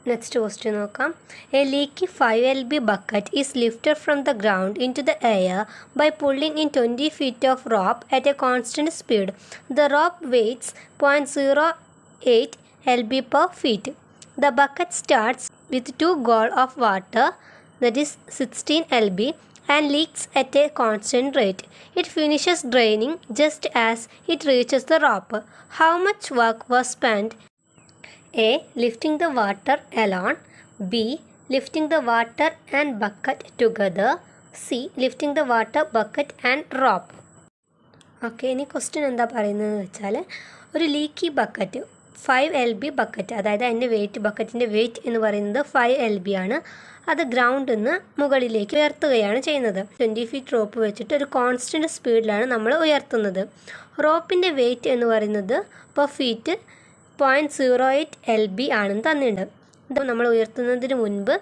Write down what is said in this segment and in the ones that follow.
Next question നോക്കാം. A leaky 5 lb bucket is lifted from the ground into the air by pulling in 20 feet of rope at a constant speed. The rope weighs 0.08 lb per feet. The bucket starts with 2 gall of water, that is 16 lb, and leaks at a constant rate. It finishes draining just as it reaches the rope. How much work was spent? A. Lifting the water alone. B. Lifting the water and bucket together. C. Lifting the water, bucket and rope. Okay, ഇനി question എന്താ പറയുന്നതെന്ന് വെച്ചാൽ, ഒരു leaky bucket 5 LB bucket, അതായത് അതിൻ്റെ wait, ബക്കറ്റിൻ്റെ wait എന്ന് പറയുന്നത് 5 LB ആണ്. അത് ഗ്രൗണ്ടിൽ നിന്ന് മുകളിലേക്ക് ഉയർത്തുകയാണ് ചെയ്യുന്നത്. 20 ഫീറ്റ് റോപ്പ് വെച്ചിട്ട് ഒരു കോൺസ്റ്റൻറ്റ് സ്പീഡിലാണ് നമ്മൾ ഉയർത്തുന്നത്. റോപ്പിൻ്റെ വെയിറ്റ് എന്ന് പറയുന്നത് പെർ ഫീറ്റ് 0.08 LB ആണെന്ന് തന്നിട്ടുണ്ട്. ഇത് നമ്മൾ ഉയർത്തുന്നതിന് മുൻപ്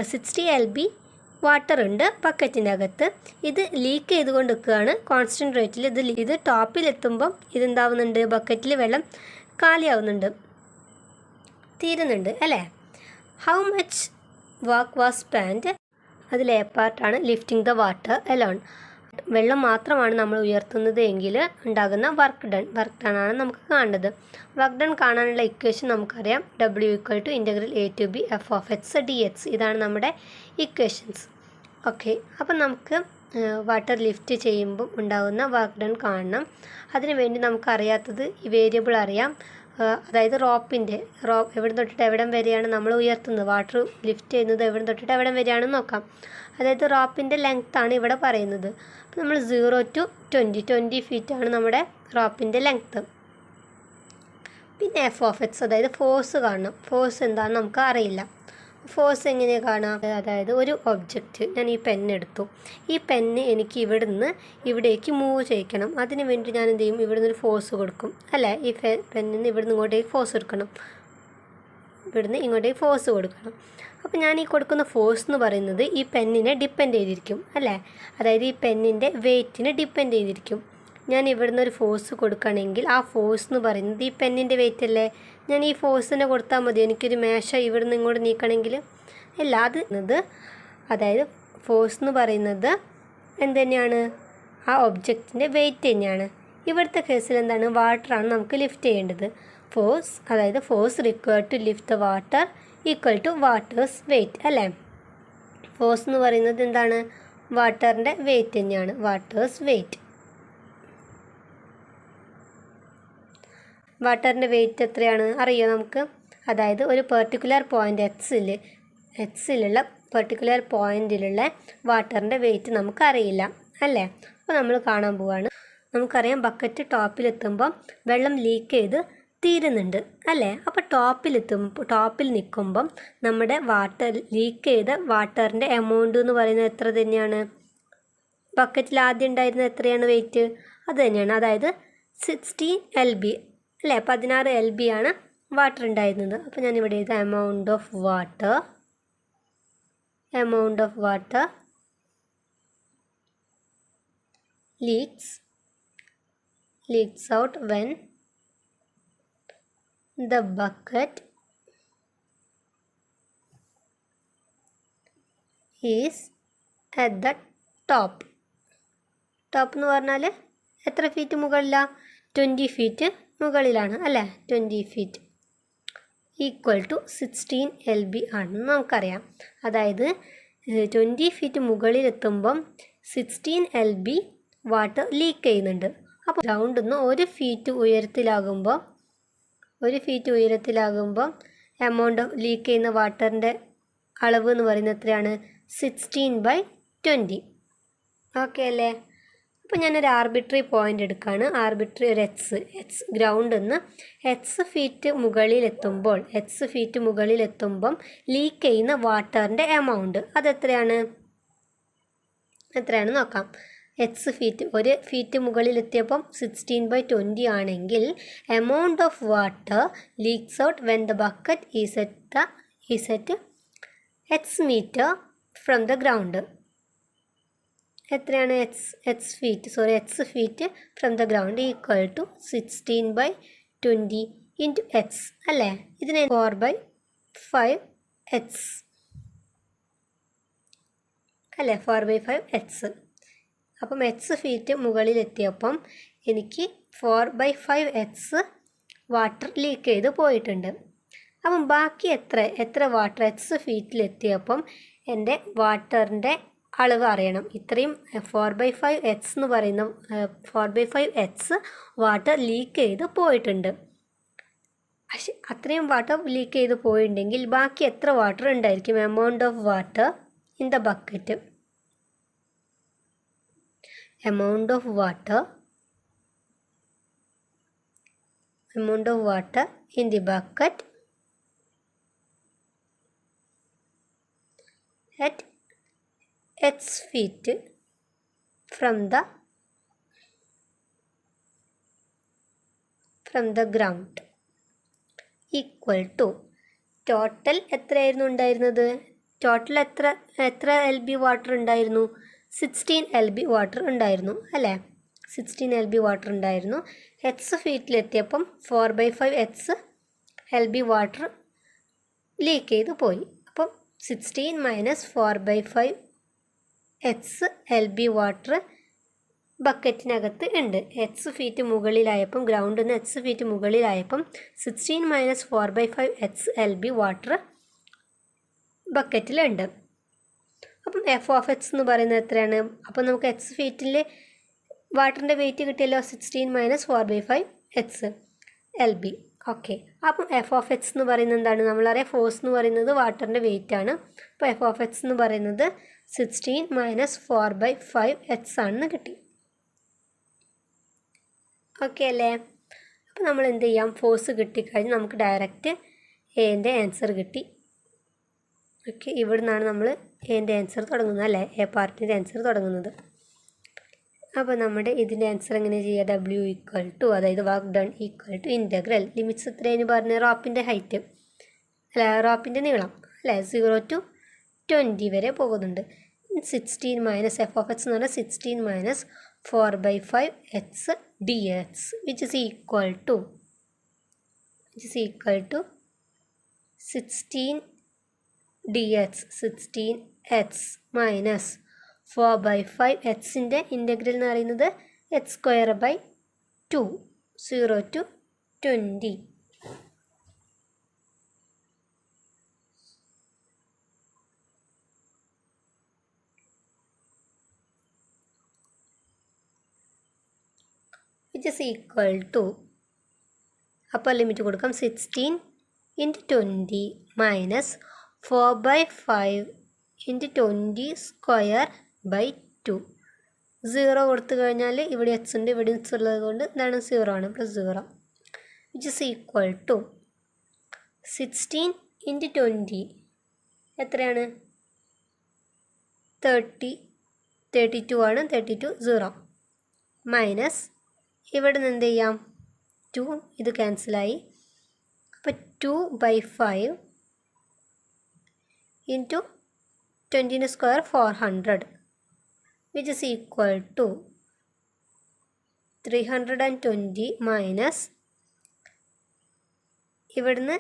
60 LB വാട്ടർ ഉണ്ട് ബക്കറ്റിൻ്റെ അകത്ത്. ഇത് ലീക്ക് ചെയ്തുകൊണ്ട് നിൽക്കുകയാണ് കോൺസ്റ്റൻറ്റ് റേറ്റിൽ. ഇത് ടോപ്പിലെത്തുമ്പം ഇതെന്താവുന്നുണ്ട്, ബക്കറ്റിൽ വെള്ളം കാലിയാവുന്നുണ്ട്, തീരുന്നുണ്ട് അല്ലേ. How much work was spend? അതിലെ പാർട്ടാണ് ലിഫ്റ്റിംഗ് ദ വാട്ടർ അലോൺ. വെള്ളം മാത്രമാണ് നമ്മൾ ഉയർത്തുന്നത് എങ്കിൽ ഉണ്ടാകുന്ന വർക്ക് ഡൺ ആണ് നമുക്ക് കാണേണ്ടത്. വർക്ക് ഡൺ കാണാനുള്ള ഇക്വേഷൻ നമുക്കറിയാം. W=A⁴ dx. ഇതാണ് നമ്മുടെ ഇക്വേഷൻസ്. ഓക്കെ, അപ്പം നമുക്ക് വാട്ടർ ലിഫ്റ്റ് ചെയ്യുമ്പോൾ ഉണ്ടാകുന്ന വർക്ക് ഡൺ കാണണം. അതിനു വേണ്ടി നമുക്കറിയാത്തത് ഈ വേരിയബിൾ അറിയാം. അതായത് റോപ്പ് എവിടെ തൊട്ടിട്ട് എവിടം വരെയാണ് നമ്മൾ ഉയർത്തുന്നത്, വാട്ടർ ലിഫ്റ്റ് ചെയ്യുന്നത് എവിടെ തൊട്ടിട്ട് എവിടം വരെയാണെന്ന് നോക്കാം. അതായത് റോപ്പിൻ്റെ ലെങ്ത്താണ് ഇവിടെ പറയുന്നത്. അപ്പോൾ നമ്മൾ 0 to 20 ഫീറ്റാണ് നമ്മുടെ റോപ്പിൻ്റെ ലെങ്ത്ത്. പിന്നെ F(x), അതായത് ഫോഴ്സ് കാണണം. ഫോഴ്സ് എന്താണെന്ന് നമുക്ക് അറിയില്ല. ഫോഴ്സ് എങ്ങനെയാണ് കാണാം? അതായത് ഒരു ഒബ്ജക്റ്റ്, ഞാൻ ഈ പെന്നെടുത്തു. ഈ പെന്ന് എനിക്ക് ഇവിടുന്ന് ഇവിടേക്ക് മൂവ് ചെയ്യിക്കണം. അതിന് വേണ്ടി ഞാൻ എന്ത് ചെയ്യും? ഇവിടുന്ന് ഒരു ഫോഴ്സ് കൊടുക്കും അല്ലേ. ഈ പെന്നിന്ന് ഇവിടുന്ന് ഇങ്ങോട്ടേക്ക് ഫോഴ്സ് കൊടുക്കണം, ഇവിടുന്ന് ഇങ്ങോട്ടേക്ക് ഫോഴ്സ് കൊടുക്കണം. അപ്പോൾ ഞാൻ ഈ കൊടുക്കുന്ന ഫോഴ്സ് എന്ന് പറയുന്നത് ഈ പെന്നിനെ ഡിപ്പെൻഡ് ചെയ്തിരിക്കും അല്ലേ. അതായത് ഈ പെന്നിൻ്റെ വെയ്റ്റിനെ ഡിപ്പെൻഡ് ചെയ്തിരിക്കും. ഞാൻ ഇവിടുന്ന് ഒരു ഫോഴ്സ് കൊടുക്കുകയാണെങ്കിൽ ആ ഫോഴ്സ് എന്ന് പറയുന്നത് ഈ പെന്നിൻ്റെ വെയിറ്റ് അല്ലേ. ഞാൻ ഈ ഫോഴ്സിനെ കൊടുത്താൽ മതി. എനിക്കൊരു മേശ ഇവിടുന്ന് ഇങ്ങോട്ട് നീക്കണമെങ്കിൽ അല്ല, അതായത് ഫോഴ്സ് എന്ന് പറയുന്നത് എന്ത് തന്നെയാണ്? ആ ഒബ്ജക്റ്റിൻ്റെ വെയിറ്റ് തന്നെയാണ്. ഇവിടുത്തെ കേസിൽ എന്താണ്? വാട്ടറാണ് നമുക്ക് ലിഫ്റ്റ് ചെയ്യേണ്ടത്. Force required to lift the water equal to water's weight അല്ലേ. ഫോഴ്സ് എന്ന് പറയുന്നത് എന്താണ്? വാട്ടറിൻ്റെ വെയിറ്റ് തന്നെയാണ്, വാട്ടേഴ്സ് വെയിറ്റ്. വാട്ടറിൻ്റെ വെയിറ്റ് എത്രയാണ് അറിയോ നമുക്ക്? അതായത് ഒരു പെർട്ടിക്കുലർ പോയിൻ്റ് എക്സിലുള്ള പെർട്ടിക്കുലർ പോയിൻറ്റിലുള്ള വാട്ടറിൻ്റെ വെയിറ്റ് നമുക്കറിയില്ല അല്ലേ. അപ്പോൾ നമ്മൾ കാണാൻ പോവുകയാണ്. നമുക്കറിയാം ബക്കറ്റ് ടോപ്പിലെത്തുമ്പം വെള്ളം ലീക്ക് ചെയ്ത് തീരുന്നുണ്ട് അല്ലേ. അപ്പോൾ ടോപ്പിൽ നിൽക്കുമ്പം നമ്മുടെ ലീക്ക് ചെയ്ത വാട്ടറിൻ്റെ എമൗണ്ട് എന്ന് പറയുന്നത് എത്ര തന്നെയാണ്? ബക്കറ്റിൽ ആദ്യം ഉണ്ടായിരുന്നത് എത്രയാണ് വെയിറ്റ്? അത് തന്നെയാണ്, അതായത് 16 LB അല്ലേ. 16 LB ആണ് വാട്ടർ ഉണ്ടായിരുന്നത്. അപ്പോൾ ഞാനിവിടെ ഇത് amount of water leaks out when the bucket is at the top എന്ന് പറഞ്ഞാൽ എത്ര ഫീറ്റ് മുകളിലാണ്? 20 ഫീറ്റ് മുകളിലാണ് അല്ലേ. 20 ഫീറ്റ് ഈക്വൽ ടു 16 LB ആണെന്ന് നമുക്കറിയാം. അതായത് 20 ഫീറ്റ് മുകളിലെത്തുമ്പം 16 LB വാട്ടർ ലീക്ക് ചെയ്യുന്നുണ്ട്. അപ്പോൾ ഗ്രൗണ്ടിൽ നിന്ന് 1 ഫീറ്റ് ഉയരത്തിലാകുമ്പം എമൗണ്ട് ഓഫ് ലീക്ക് ചെയ്യുന്ന വാട്ടറിൻ്റെ അളവ് എന്ന് പറയുന്നത് എത്രയാണ്? 16/20. ഓക്കെ അല്ലേ. അപ്പോൾ ഞാനൊരു ആർബിട്രറി പോയിൻ്റ് എടുക്കുകയാണ്. ആർബിട്രറി ഒരു എക്സ് ഗ്രൗണ്ടിൽ നിന്ന് എക്സ് ഫീറ്റ് മുകളിലെത്തുമ്പം ലീക്ക് ചെയ്യുന്ന വാട്ടറിൻ്റെ എമൗണ്ട് എത്രയാണ് നോക്കാം. ഒരു ഫീറ്റ് മുകളിലെത്തിയപ്പം 16/20 ആണെങ്കിൽ amount of water leaks out when the bucket is at X metre from the ground. എത്രയാണ്? X feet from the ground equal to 16/20 into X അല്ലേ. ഇതിനെ 4/5 അല്ലേ, 4/5 അപ്പം ഫീറ്റ് മുകളിലെത്തിയപ്പം എനിക്ക് 4/5 വാട്ടർ ലീക്ക് ചെയ്ത് പോയിട്ടുണ്ട്. അപ്പം ബാക്കി എത്ര വാട്ടർ ഫീറ്റിലെത്തിയപ്പം എൻ്റെ വാട്ടറിൻ്റെ അളവ് അറിയണം. ഇത്രയും 4/5 എന്ന് പറയുന്ന 4/5 വാട്ടർ ലീക്ക് ചെയ്ത് പോയിട്ടുണ്ട്. പക്ഷെ അത്രയും വാട്ടർ ലീക്ക് ചെയ്ത് പോയിട്ടുണ്ടെങ്കിൽ ബാക്കി എത്ര വാട്ടർ ഉണ്ടായിരിക്കും? Amount of water in the bucket. amount of water in the bucket at x feet from the ground equal to total എത്രയായിരുന്നു ഉണ്ടായിരുന്നത്? ടോട്ടൽ എത്ര LB വാട്ടർ ഉണ്ടായിരുന്നു? 16 LB വാട്ടർ ഉണ്ടായിരുന്നു അല്ലേ? 16 LB വാട്ടർ ഉണ്ടായിരുന്നു. ഫീറ്റിലെത്തിയപ്പം 4/5 LB വാട്ടർ ലീക്ക് ചെയ്ത് പോയി. അപ്പം 16 - 4/5 LB വാട്ടർ ബക്കറ്റിനകത്ത് ഉണ്ട്. ഫീറ്റ് മുകളിലായപ്പം, ഗ്രൗണ്ടിൽ നിന്ന് ഫീറ്റ് മുകളിലായപ്പം 16 - 4/5 LB വാട്ടർ ബക്കറ്റിലുണ്ട്. അപ്പം f(x) എന്ന് പറയുന്നത് എത്രയാണ്? അപ്പം നമുക്ക് ഫീറ്റിൽ വാട്ടറിൻ്റെ വെയിറ്റ് കിട്ടിയല്ലോ, 16 - 4/5 LB. ഓക്കെ, അപ്പം f(x) എന്ന് പറയുന്നത് എന്താണ്? നമ്മളറിയാം ഫോഴ്സ് എന്ന് പറയുന്നത് വാട്ടറിൻ്റെ വെയിറ്റ് ആണ്. അപ്പോൾ f(x) എന്ന് പറയുന്നത് 16 - 4/5 ആണെന്ന് കിട്ടി. ഓക്കെ അല്ലേ? അപ്പോൾ നമ്മൾ എന്ത് ചെയ്യാം? ഫോഴ്സ് കിട്ടിക്കഴിഞ്ഞ് നമുക്ക് ഡയറക്റ്റ് എൻ്റെ ആൻസർ കിട്ടി. ഓക്കെ, ഇവിടെ നിന്നാണ് നമ്മൾ എൻ്റെ ആൻസർ തുടങ്ങുന്നത് അല്ലേ, എ പാർട്ടിൻ്റെ ആൻസർ തുടങ്ങുന്നത്. അപ്പോൾ നമ്മുടെ ഇതിൻ്റെ ആൻസർ എങ്ങനെ ചെയ്യുക? W = അതായത് വർക്ക് ഡൺ = ഇൻ്റഗ്രൽ ലിമിറ്റ്സ് എത്രയെന്ന് പറഞ്ഞ റോപ്പിൻ്റെ ഹൈറ്റ് അല്ല, റോപ്പിൻ്റെ നീളം അല്ലേ, 0 to 20 വരെ പോകുന്നുണ്ട്. 16 - f(x) എന്ന് പറഞ്ഞാൽ 16 - 4/5 dx which is equal to 16 dx 16x minus 4/5 integral എന്ന് പറയുന്നത് x²/2 0 to 20. which is equal to, അപ്പോൾ ലിമിറ്റ് കൊടുക്കാം, 16 × 20 minus 4/5 × 20² 0 കൊടുത്തു കഴിഞ്ഞാൽ ഇവിടെ എക്സ് ഉണ്ട്, ഇവിടെ എക്സ് ഉള്ളത് കൊണ്ട് എന്താണ് 0 ആണ്, +0 which is equal to 16 × 20 എത്രയാണ്? 32 ആണ്, 32 0 മൈനസ് ഇവിടെ നിന്ന് എന്ത് ചെയ്യാം? 2 ഇത് ക്യാൻസലായി. അപ്പോൾ 2/5 into 20² 400 which is equal to 320 minus ഇവിടുന്ന്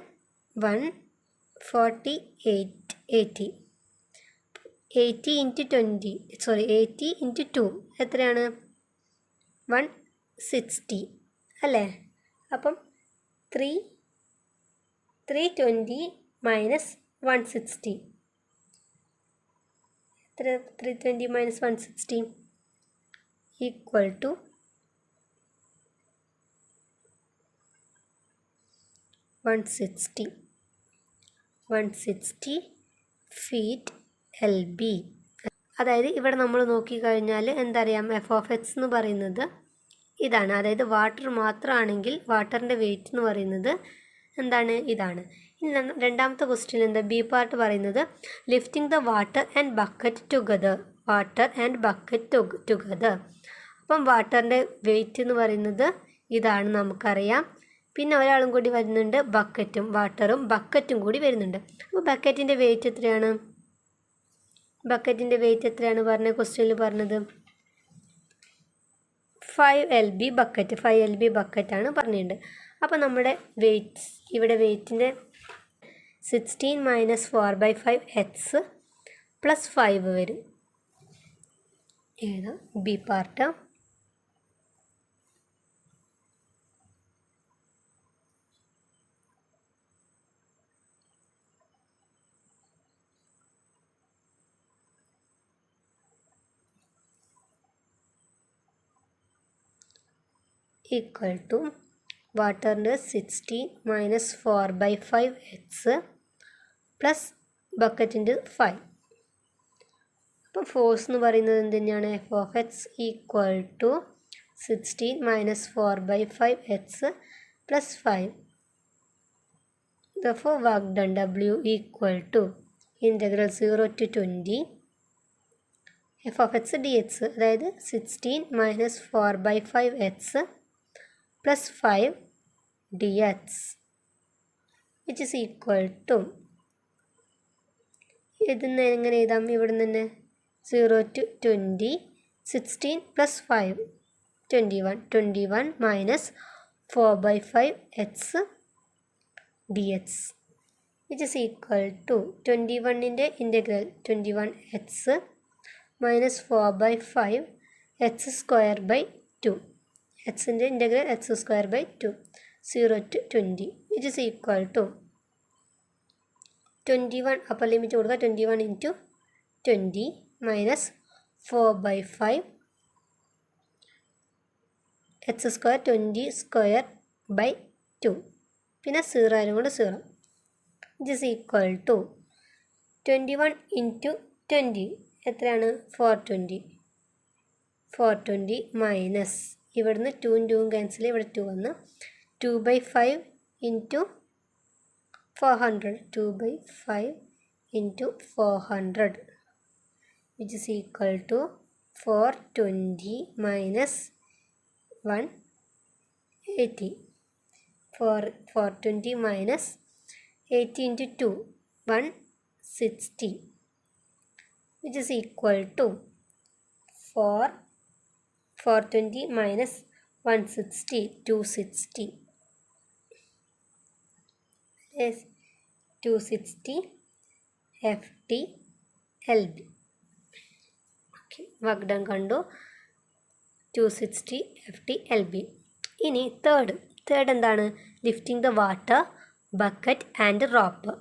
148 80 × 2 എത്രയാണ്? 160 അല്ലേ? അപ്പം 320 മൈനസ് 160 എത്ര? 320 minus 160 equal to 160 feet LB. അതായത് ഇവിടെ നമ്മൾ നോക്കിക്കഴിഞ്ഞാൽ എന്തറിയാം? f(x) എന്ന് പറയുന്നത് ഇതാണ്. അതായത് വാട്ടർ മാത്രമാണെങ്കിൽ വാട്ടറിൻ്റെ വെയിറ്റ് എന്ന് പറയുന്നത് എന്താണ്? ഇതാണ്. ഇനി രണ്ടാമത്തെ ക്വസ്റ്റ്യൻ എന്താ? ബി പാർട്ട് പറയുന്നത് lifting the water and bucket together. അപ്പം വാട്ടറിൻ്റെ വെയിറ്റ് എന്ന് പറയുന്നത് ഇതാണ്, നമുക്കറിയാം. പിന്നെ ഒരാളും കൂടി വരുന്നുണ്ട്, വാട്ടറും ബക്കറ്റും കൂടി വരുന്നുണ്ട്. അപ്പോൾ ബക്കറ്റിൻ്റെ വെയിറ്റ് എത്രയാണ്? പറഞ്ഞ ക്വസ്റ്റ്യനിൽ പറഞ്ഞത് 5 LB ബക്കറ്റാണ് പറഞ്ഞിട്ടുണ്ട്. അപ്പോൾ നമ്മുടെ വെയിറ്റ് ഇവിടെ വെയിറ്റിൻ്റെ 16 മൈനസ് 4/5 പ്ലസ് 5 വരും. ഏതാ ബി പാർട്ട്. ഈക്വൽ ടു വാട്ടറിൻ്റെ 16 മൈനസ് 4/5 പ്ലസ് ബക്കറ്റിൻ്റെ 5. അപ്പം ഫോഴ്സ് എന്ന് പറയുന്നത് എന്ത് തന്നെയാണ്? F of X equal to 16 minus 4/5 plus 5. Therefore work done W equal to integral 0 to 20 f of x dx, അതായത് 16 minus 4/5 plus 5 dx which is equal to, ഇതിന്ന് എങ്ങനെ എഴുതാം? ഇവിടെ നിന്ന് 0 to 20, 16 plus 5 21 minus 4/5 dx which is equal to 21ൻ്റെ integral 21 minus 4/5 x²/2, xൻ്റെ integral x²/2, 0 to 20 which is equal to 21 upper limit കൊടുക്കുക, 21 into 20 minus 4/5 x², 20² പിന്നെ 0 ആയാലും കൊണ്ട് 0 which is equal to 21 into 20 എത്രയാണ്? 420 മൈനസ് ഇവിടുന്ന് 2 2 ക്യാൻസൽ, ഇവിടെ 2 വന്ന് 2/5 into 400, 2/5 into 400 which is equal to 420 minus 180. 420 minus 80 into 2, 160 which is equal to 420 minus 160, 260. Yes, 260 FT LB. Okay, work done കണ്ടു. 260 FT LB. ഇനി third എന്താണ്? Lifting the water, bucket and rope,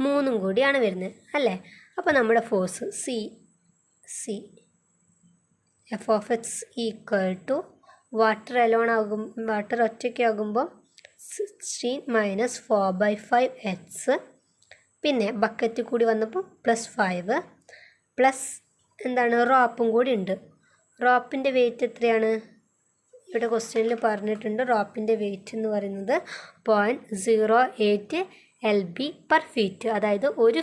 മൂന്നും കൂടിയാണ് വരുന്നത് അല്ലേ? അപ്പോൾ നമ്മുടെ force C F of X equal to water ഒറ്റയ്ക്കാകുമ്പോൾ 16 മൈനസ് 4/5 പിന്നെ ബക്കറ്റ് കൂടി വന്നപ്പോൾ പ്ലസ് 5 പ്ലസ് എന്താണ്? റോപ്പും കൂടി ഉണ്ട്. റോപ്പിൻ്റെ വെയിറ്റ് എത്രയാണ്? ഇവിടെ ക്വസ്റ്റ്യനിൽ പറഞ്ഞിട്ടുണ്ട്. റോപ്പിൻ്റെ വെയിറ്റ് എന്ന് പറയുന്നത് 0.08 LB per ഫീറ്റ്. അതായത് ഒരു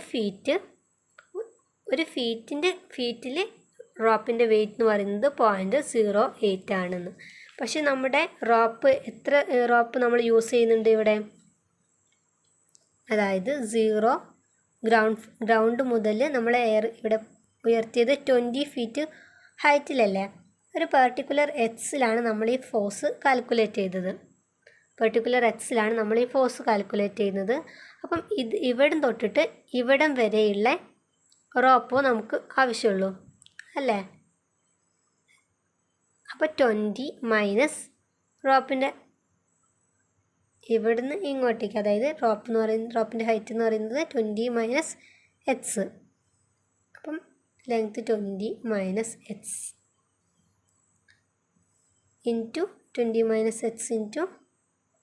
ഫീറ്റിൽ റോപ്പിൻ്റെ വെയിറ്റ് എന്ന് പറയുന്നത് 0.08 ആണെന്ന്. പക്ഷെ നമ്മുടെ എത്ര റോപ്പ് നമ്മൾ യൂസ് ചെയ്യുന്നുണ്ട് ഇവിടെ? അതായത് 0 ഗ്രൗണ്ട് മുതൽ നമ്മൾ ഇവിടെ ഉയർത്തിയത് 20 ഫീറ്റ് ഹൈറ്റിലല്ലേ? ഒരു പെർട്ടിക്കുലർ എക്സിലാണ് നമ്മൾ ഈ ഫോഴ്സ് കാൽക്കുലേറ്റ് ചെയ്യുന്നത്. അപ്പം ഇവിടം തൊട്ടിട്ട് ഇവിടം വരെയുള്ള റോപ്പോ നമുക്ക് ആവശ്യമുള്ളൂ അല്ലേ? അപ്പോൾ 20 മൈനസ് റോപ്പിൻ്റെ ഇവിടുന്ന് ഇങ്ങോട്ടേക്ക്, അതായത് റോപ്പിൻ്റെ ഹൈറ്റ് എന്ന് പറയുന്നത് 20 മൈനസ് എക്സ്. അപ്പം length 20 minus X into 20 minus X into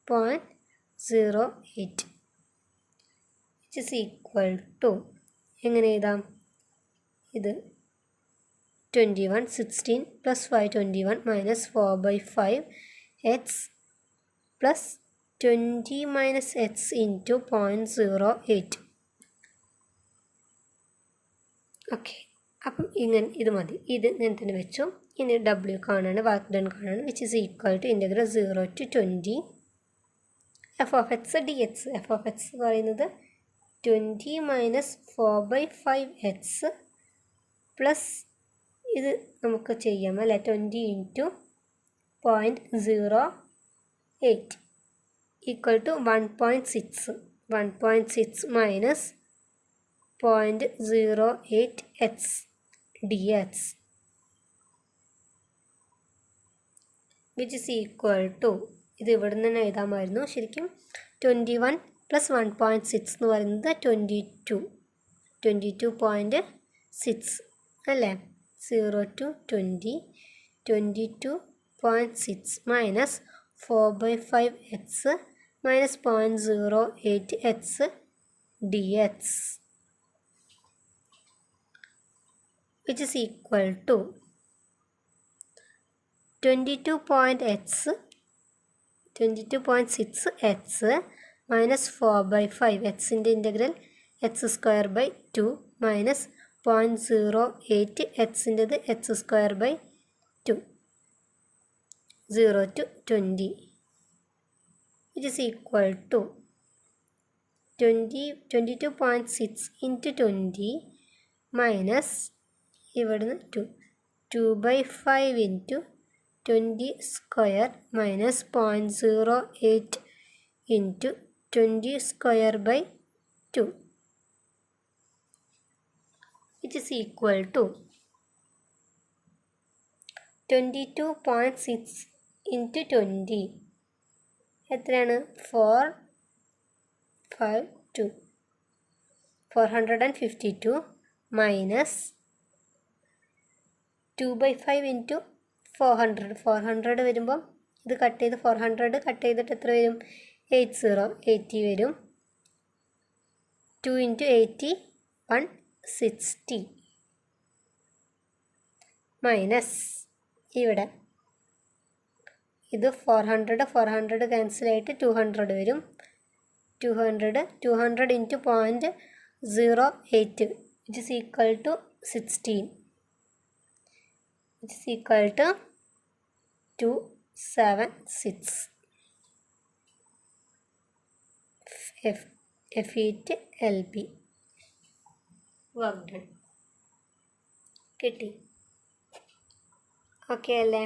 0.08 which is equal to, എങ്ങനെ എഴുതാം? ഇത് 21 16 plus 5 21 minus 4/5 plus 20 minus X into 0.08. Okay, അപ്പം ഇത് മതി. ഇത് ഞാൻ തന്നെ വെച്ചു. ഇനി W കാണാണ്, വർക്ക് ഡൺ കാണാണ്, which is equal to integral 0 to 20 F of X dx. F of X പറയുന്നത് 20 മൈനസ് 4/5 പ്ലസ് ഇത് നമുക്ക് ചെയ്യാം അല്ലേ? 20 into 0.08 equal to 1.6. 1.6 minus 0.08 x dx, which is equal to, ഇത് ഇവിടെ നിന്ന് തന്നെ എഴുതാമായിരുന്നു ശരിക്കും, 21 + 1.6 എന്ന് പറയുന്നത് 22.6 അല്ലേ. 0 to 20, 22.6 minus 4/5x minus 0.08x dx, which is equal to 22.6x minus 4/5, xൻ്റെ ഇൻ്റഗ്രൽ x²/2 minus 0.08 xൻ്റെത് x²/2, 0 to 20, which is equal to 22.6 into 20 minus ഇവിടുന്ന് 2/5 into 20 square minus 0.08 into 20 square/2, which is equal to 22.6 into 20 എത്രയാണ്? 452 minus 2/5 into 400 വരുമ്പം ഇത് cut ചെയ്ത് 400 cut ചെയ്തിട്ട് എത്ര വരും? 80 വരും. 2 into 80 160 മൈനസ് ഇവിടെ ഇത് 400 ക്യാൻസലായിട്ട് 200 വരും. 200 into 0.08, which is equal to 16, which is equal to 276. FET LP work done കിട്ടി. ഓക്കെ അല്ലേ?